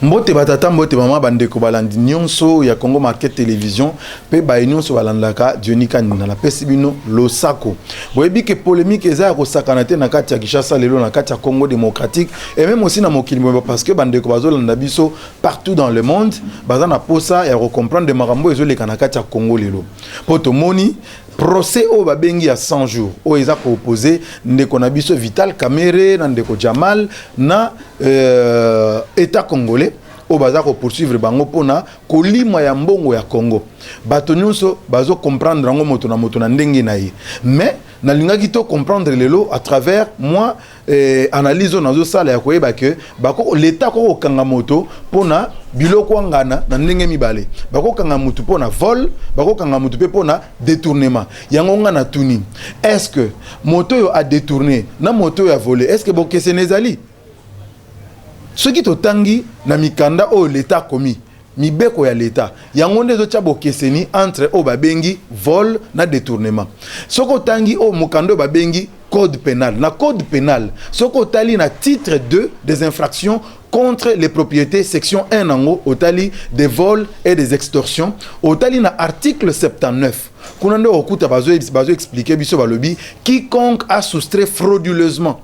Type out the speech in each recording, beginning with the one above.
Mbote batata mbote mama bandeko balandi nyonso ya Congo Market Télévision pe ba nyonso balandaka Dionika Nina la pesibino losako. Boyebi ke polémique eza ko sakanate na kati ya Kinshasa lelo na kati ya Congo démocratique et même aussi na mokili parce que bandeko bazolanda biso partout dans le monde bazana posa ya comprendre de marambo ezoleka na kati ya Congo lelo. Poto moni procès au babengi à 100 jours au eza ko opposé ndeko na biso Vital Kamerhe na ndeko Jamal na état congolais au baza ko poursuivre bango pona kolima ya mbongo ya Congo bato nyonso bazo comprendre ngo moto na ndenge na ye mais na lingaki to comprendre lelo à travers moi analyse nazo sala ya koyeba ke bako l'état ko kanga moto pona biloko ngana na ndenge mibale bako kanga mutu pona vol bako kanga mutu pe pona détournement yango ngana tuni est-ce que moto yo a détourné na moto yo a volé est-ce que bokese nezali ce qui totangi na mikanda o l'état commis mibeko ya l'état yango ndezo tia bokeseni entre o babengi vol na détournement soko tangi o mukando babengi code pénal na code pénal soko tali na titre 2 des infractions contre les propriétés section 1 ango otali des vols et des extorsions otali na article 79 kunande okuta bazo expliquer biso balobi quiconque a soustrait frauduleusement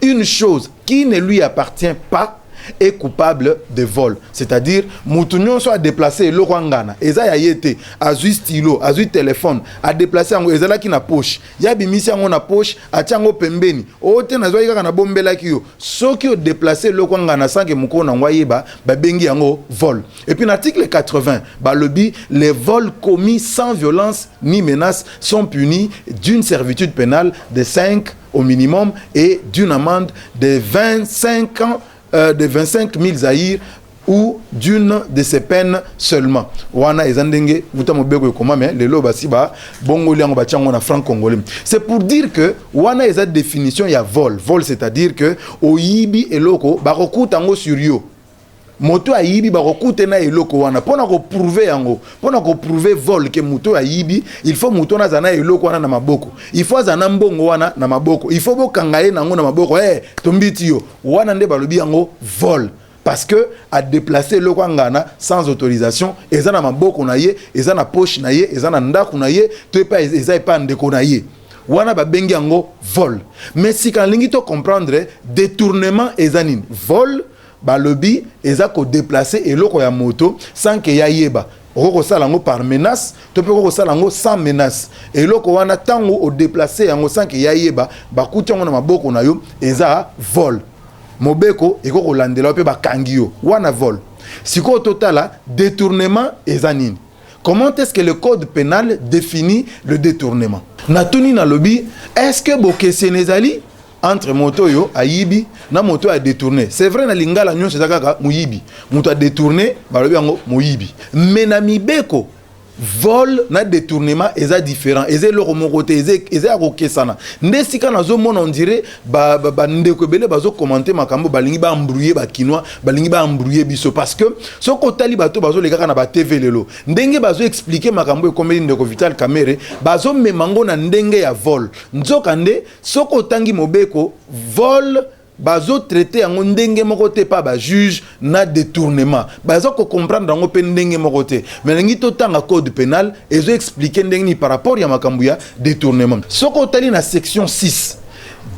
une chose qui ne lui appartient pas est coupable de vol. C'est-à-dire, Moutounion soit déplacé, le Rwangana, Eza ya yete, a zui stylo, a zui téléphone, a déplacé en Eza la ki na poche, ya bimisi en na poche, a tiango pembeni, ote na zoi na bombe la kiyo, so ki o déplacé le Rwangana sans que mouko na waye ba bengi yango vol. Et puis l'article 80, ba lebi, les vols commis sans violence ni menace sont punis d'une servitude pénale de 5 au minimum et d'une amende de 25 ans de 25 000 zaïrs ou d'une de ces peines seulement. Wana ezandenge mutamo bego koma mais le loba siba bongo liango bachango na franc congolais. C'est pour dire que wana eza définition ya vol. Vol c'est-à-dire que oyibi eloko bakokutango sur yo. Moto a yibi bakokute na eloko wana pona ko prouver yango pona ko prouver vol que moto a yibi il faut moto na zana eloko wana na maboko il faut zana mbongo wana na maboko il faut bokangaye nango na maboko tombiti yo wana nde balobi yango vol parce que a déplacer eloko ngana sans autorisation eza na maboko na ye eza na poche na ye eza na ndako na ye to pas eza pas ndeko na ye wana ba bengi yango vol mais si kan lingi to comprendre détournement eza nini vol balobi eza ko déplacer eloko ya moto sans que ya yeba oko salango par menace to pe oko salango sans menace eloko wana tango o déplacer yango sans que ya yeba bakuti yango na maboko na yo eza vol mobeko eko ko landela pe bakangi yo wana vol siko totala détournement eza nini. Comment est-ce que le code pénal définit le détournement? Natuni na lobi est-ce que bokese nezali entre moto yo ayibi na moto a détourné c'est vrai na lingala nyonso zakaka muyibi moto a détourné balobi yango muyibi mais na mibeko vol na détournement eza différent eza loko mokote eza kokesana ndesika nazo mona on dirait ba ndeko bele bazo commenter makambo balingi ba embrouiller ba kinois balingi ba embrouiller biso parce que soko tali bato bazo lekaka na ba TV lelo ndenge bazo expliquer makambo ekomeli ndeko Vital Kamerhe bazo memango na ndenge ya vol nzoka nde soko tangi mobeko vol bazo traité yango ndenge moko te pa ba juge na détournement bazo ko comprendre yango pe ndenge moko te mais ngi to tanga code pénal ezo expliquer ndenge ni par rapport ya makambu ya détournement soko tali na section 6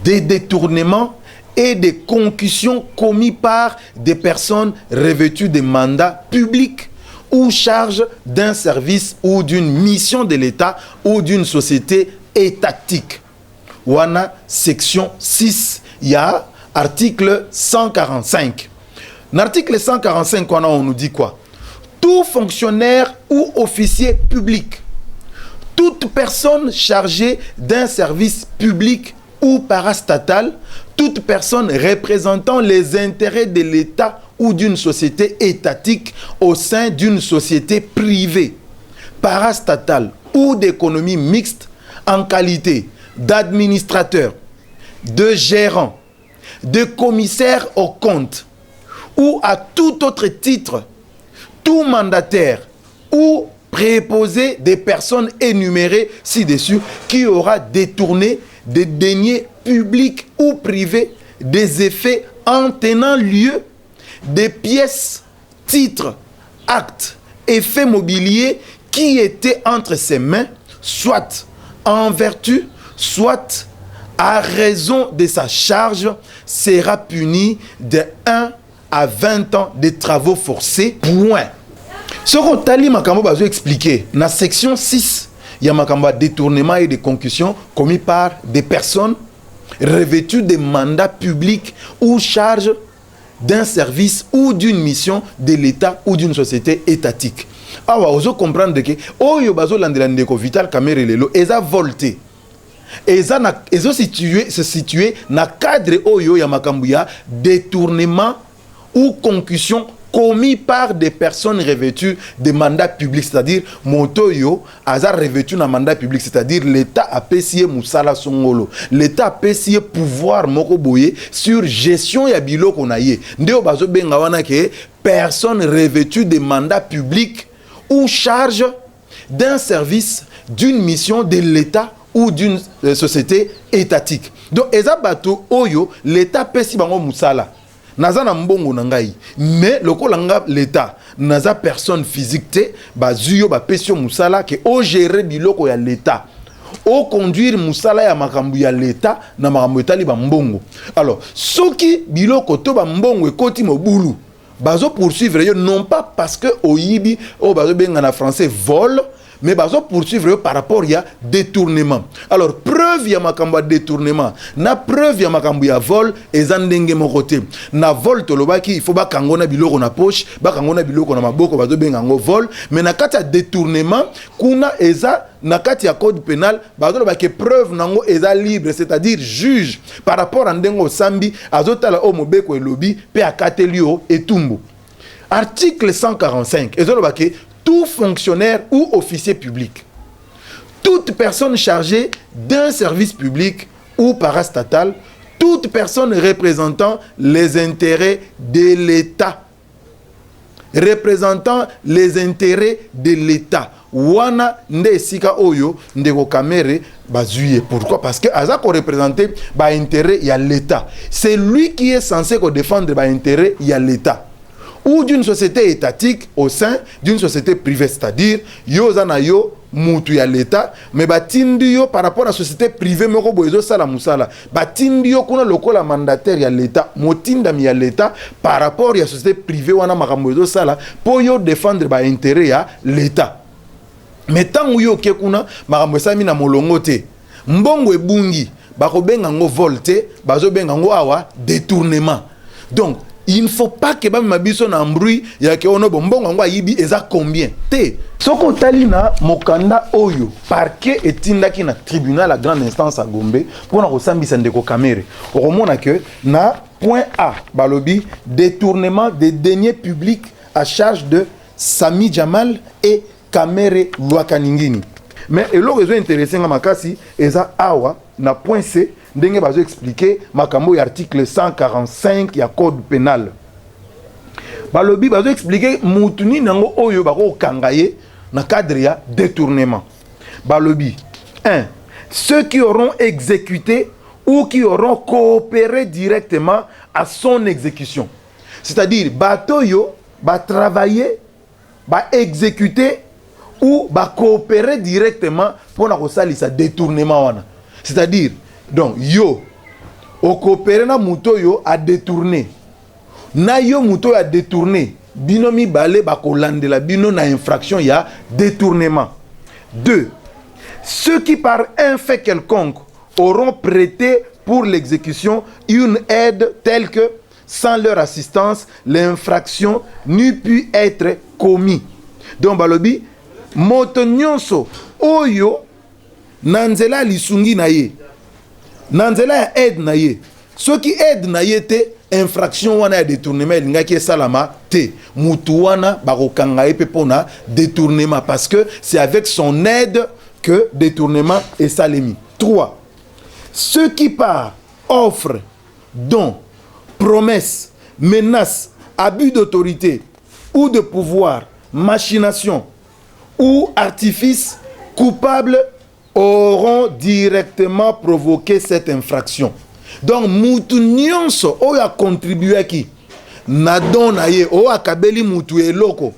des détournements et des concussions commis par des personnes revêtues de mandats publics ou charge d'un service ou d'une mission de l'État ou d'une société étatique wana section 6 ya article 145. L'article 145, on nous dit quoi? Tout fonctionnaire ou officier public, toute personne chargée d'un service public ou parastatal, toute personne représentant les intérêts de l'État ou d'une société étatique au sein d'une société privée, parastatale ou d'économie mixte en qualité d'administrateur, de gérant, de commissaire au compte ou à tout autre titre, tout mandataire ou préposé des personnes énumérées ci-dessus qui aura détourné des deniers publics ou privés des effets en tenant lieu des pièces titre, acte, effet mobilier qui était entre ses mains, soit en vertu, soit à raison de sa charge, sera puni de 1 à 20 ans de travaux forcés. Point. Ce qu'on t'a dit, Makambo va expliquer. Dans la section 6, il y a Makambo détournement et de concussions commis par des personnes revêtues de mandats publics ou charges d'un service ou d'une mission de l'État ou d'une société étatique. Alors, vous comprenez que Oyo Bazo Landelandeko Vital Kamere Lelo, ils ont volté. Ils ont se situé dans le cadre Oyo Yamakambuya, détournement ou concussion commis par des personnes revêtues de mandats publics, c'est-à-dire Motoyo a revêtu un mandat public, c'est-à-dire l'État a payé Moussala Songolo, l'État a payé pouvoir Mokoboye sur gestion ya biloko na ye. Ndeo bazo benga wana ke personnes revêtues de mandats publics ou charge d'un service, d'une mission de l'État ou d'une société étatique. Donc eza bato oyo l'État payé bango Moussala. Naza na mbongo na ngai mais lokola nga l'État naza personne physique te bazuyo ba pesio musala ke o gérer biloko ya l'État o conduire musala ya makambu ya l'État na makambu etali ba mbongo. Alors soki biloko to ba mbongo ekoti mobulu bazo poursuivre yo non pas parce que oyibi o bazo benga na français vol, mais bazo poursuivre par rapport à détournement. Alors preuve ya makambo ya détournement na preuve ya makambo ya vol ezandenge mokote na vol tolobaki il faut ba kangona biloko na poche ba kangona biloko na maboko bazo benga ngo vol, mais na kati ya détournement kuna eza na kati ya code pénal bazo lobaki preuve nango eza libre, c'est-à-dire juge par rapport à ndengo sambi azotala o mobeko elobi pe akatelio etumbu. Article 145 ezolobaki tout fonctionnaire ou officier public, toute personne chargée d'un service public ou parastatal, toute personne représentant les intérêts de l'État, de l'État. Wana nde sika oyo ndeko kamere bazuye. Pourquoi? Parce que aza ko représenter ba intérêt ya l'État. C'est lui qui est censé ko défendre ba intérêt ya l'État ou d'une société étatique au sein d'une société privée, c'est-à-dire yo zana yo mutu ya l'État mais batindi yo par rapport à la société privée moko bozo sala musala batindi yo kuna lokola mandataire ya l'État motinda mi ya l'État par rapport à la société privée wana makambo bozo sala pour yo défendre ba intérêt ya l'État. Mais tant yo ke kuna makambo sami na molongo te mbongo ebungi bako benga ngo volte bazo benga ngo awa détournement. Donc il ne faut pas que ba mabiso na mbrouille ya ke ono bombongo ngo ayibi eza combien te soko talina mokanda oyo parquet etindaki na tribunal à grande instance à Gombe pour na kosambisa ndeko kamere okomona que na point A balobi détournement des deniers publics à charge de Sami Jamal et Kamere Lwakaningini. Mais elo réseau intéressant makasi eza awa na point C ndenge bazo expliquer makambo ya article 145 ya code pénal. Balobi bazo expliquer mutuni nango oyo bako kangaye na cadre ya détournement. Balobi 1. Ceux qui auront exécuté ou qui auront coopéré directement à son exécution. C'est-à-dire bato yo ba travailler, ba exécuter ou ba coopérer directement pour na kosalisa détournement wana. C'est-à-dire donc yo o coopérer na muto yo a détourné na yo muto a détourné bino mi balé ba kolandela bino na infraction ya détournement. 2. Ceux qui par un fait quelconque auront prêté pour l'exécution une aide telle que sans leur assistance l'infraction n'eût pu être commis. Donc balobi moto nyonso oyo nanzela lisungi na ye nanzela ya aide na ye soki aide na ye te infraction wana ya détournement elingaki esalama te mutu wana bakokanga ye pe pona détournement parce que c'est avec son aide que détournement esalemi. 3. Ceux qui par offre, don, promesse, menace, abus d'autorité ou de pouvoir, machination ou artifice coupable auront directement provoqué cette infraction. Donc, mutu nyonso oyo a contribué à qui na don na ye o akabeli mutu eloko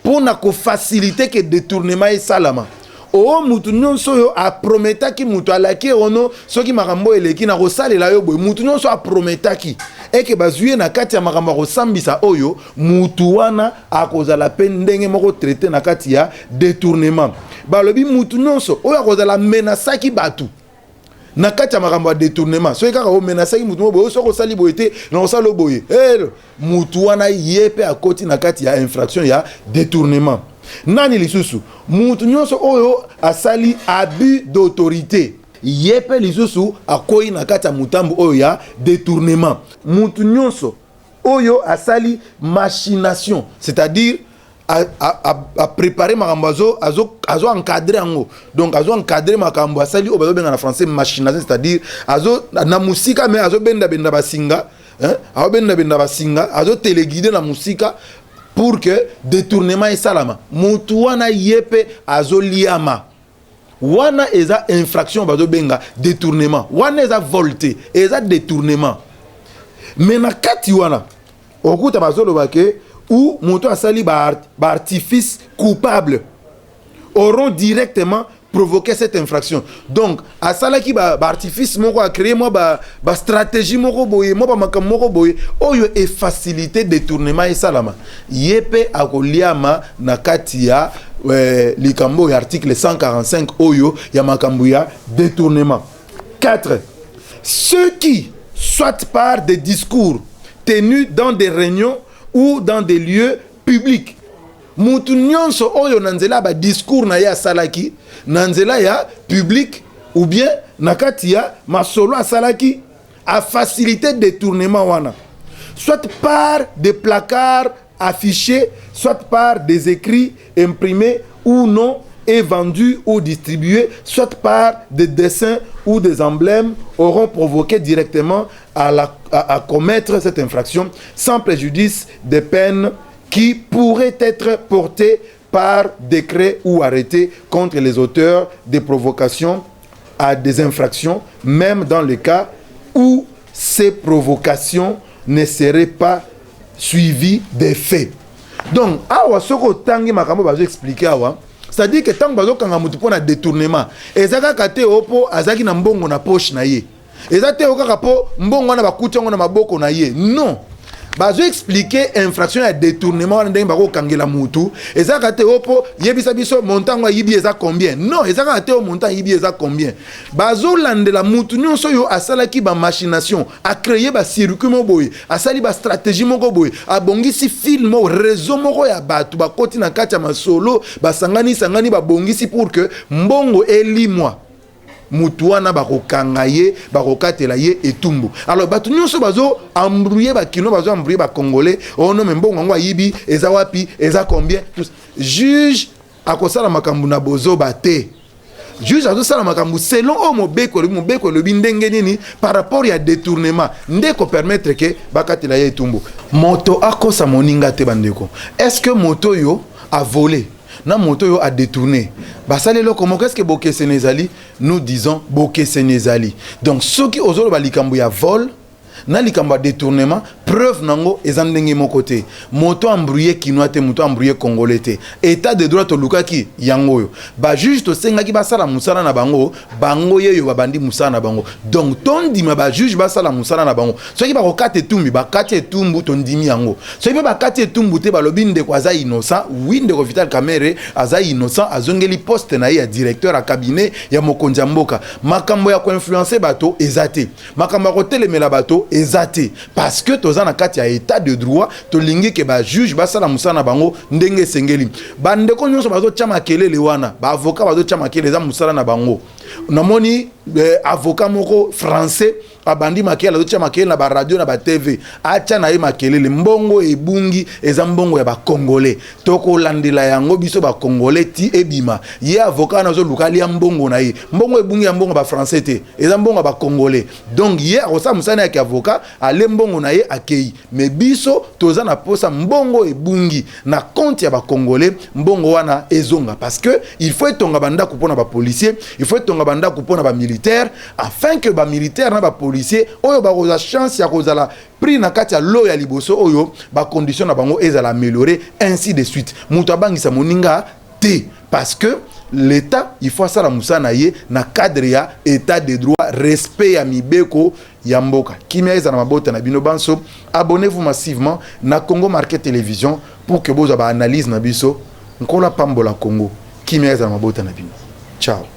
pour na ko faciliter que détournement et salama o mutu nyonso yo a prometaki mutu alaki ono soki makambo eleki na kosalela yo boye mutu nyonso a prometaki eke bazuye na kati ya makambo kosambisa oyo mutu wana akozala pe ndenge moko traité na kati ya détournement balobi mutu nyonso oyo akozala menasaki batu na kati ya makambo ya détournement soki kaka o menasaki mutu mo boye soko sali boye te na osalo boye mutu wana yepe akoti na kati ya infraction ya détournement nani lisusu mutu nyonso oyo asali abus d'autorité yepe lisusu akoyi na kati ya mutambu oyo ya détournement mutu nyonso oyo asali machination c'est-à-dire à préparer makambo azo encadrer yango donc azo encadrer makambo asali oyo bazobenga na français machination c'est-à-dire azo na musika mais azo benda basinga azo benda basinga azo téléguider na musika pour que détournement et salama mutu wana yepe azo liama wana eza infraction bazo benga détournement wana eza volté eza détournement mais na kati wana okuta bazo lobake ou mutu asali ba artifice coupable auront directement provoqué cette infraction. Donc, à ça qui ba artifice moko a créé moi ba stratégie moko boye, moi ba makam moko boye, oyo e facilité détournement et salama. Yepe akoliama na katia likambo article 145 oyo ya makambo ya détournement. 4. Ceux qui, soit par des discours tenus dans des réunions ou dans des lieux publics, mutu nyonso oyo nanzela ba discours na ya salaki nanzela ya public ou bien nakati ya masolo a salaki a facilité détournement wana soit par des placards affichés soit par des écrits imprimés ou non et vendus ou distribués soit par des dessins ou des emblèmes auront provoqué directement à commettre cette infraction sans préjudice des peines qui pourrait être porté par décret ou arrêté contre les auteurs des provocations à des infractions, même dans le cas où ces provocations ne seraient pas suivies des faits. Donc, awa soko tangi makambo bazo expliquer awa, c'est-à-dire que tango bazo kanga mutu pona détournement, ezaka kate opo azaki na mbongo na poche na ye. Ezate okaka po mbongo na bakuti ngo na maboko na ye. Non. Bazo expliquer infraction ya détournement ndenge bako kangela mutu ezaka te opo yebisa biso montant wa yibi eza combien non ezaka te o montant yibi eza combien bazo landela mutu nyonso yo asalaki ba machination a créer ba circuit mo boye asali ba stratégie moko boye abongisi film mo réseau moko ya batu bakoti na kati ya masolo basangani ba bongisi pour que mbongo elimwa mutu wana bakokanga ye bakokatela ye etumbu alors batu nyonso bazo embrouiller bakino bazo embrouiller ba congolais ono mbongo ngo ayibi eza wapi eza combien juge akosala makambu na bozo bate juge azosala makambu selon o mobeko le bindenge nini par rapport ya détournement ndeko permettre que bakatela ye etumbu moto akosa moninga te bandeko est-ce que moto yo a volé na moto yo a détourné basale lo comment qu'est-ce que boke senezali nous disons boke senezali donc ceux qui ozolo balikambu ya vol na likambu ya détournement preuve nango ezandenge mon côté moto embrouillé kinois te moto embrouillé congolais te état de droit to lukaki yango yo ba juge to senga ki basala musala na bango bango yeyo babandi musala na bango donc tondima ba juge basala musala na bango soki ba kokate tumbi ba kate tumbu tondimi yango soki ba kate tumbu te balobi ndeko aza innocent oui ndeko Vital Kamerhe aza innocent azongeli poste na ya directeur a cabinet ya mokonzi mboka makambo ya ko influencer bato ezate makambo ko telemela bato ezate parce que toza na kati ya état de droit to lingi ke ba juge basala musana bango ndenge sengeli bandeko nyonso bazo tchama kelele wana ba avocat bazo tchama kelele za musala na bango namoni avocat moko français abandi makela azo tchama kelele na ba radio na ba TV acha na ye makelele mbongo ebungi eza mbongo ya ba congolais toko landela yango biso ba congolais ti ebima ye avocat nazo lukali ya mbongo na ye mbongo ebungi ya mbongo ba français te eza mbongo ba congolais donc ye akosa musana ya avocat ale mbongo na ye akei mais biso toza na posa mbongo ebungi na compte ya ba congolais mbongo wana ezonga parce que il faut etonga banda kupona ba policier il faut etonga banda kupona ba militaire afin que ba militaire na ba policier oyo ba koza chance ya kozala prix na kati ya lo ya liboso oyo ba condition na bango ezala améliorer ainsi de suite mutu abangisa moninga te parce que l'État il faut ça la musana ye na cadre ya état de droit respect ya mibeko ya mboka kimia eza na mabota na bino banso abonnez-vous massivement na Congo Market Télévision pour que vous avez analyse na biso nkola pambola Congo kimia eza na mabota na bino ciao.